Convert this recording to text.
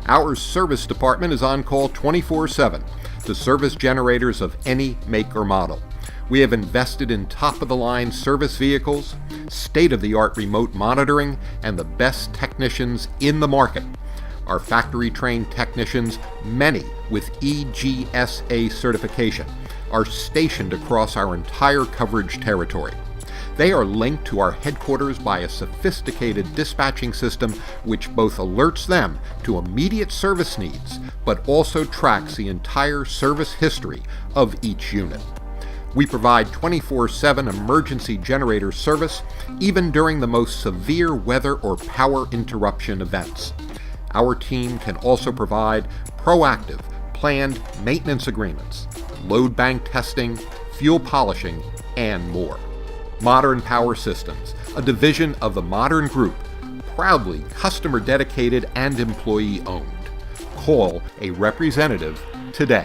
Our service department is on call 24/7 to service generators of any make or model. We have invested in top-of-the-line service vehicles, state-of-the-art remote monitoring, and the best technicians in the market. Our factory-trained technicians, many with EGSA certification, are stationed across our entire coverage territory. They are linked to our headquarters by a sophisticated dispatching system which both alerts them to immediate service needs, but also tracks the entire service history of each unit. We provide 24/7 emergency generator service, even during the most severe weather or power interruption events. Our team can also provide proactive, planned maintenance agreements, load bank testing, fuel polishing, and more. Modern Power Systems, a division of the Modern Group, proudly customer dedicated and employee owned. Call a representative today.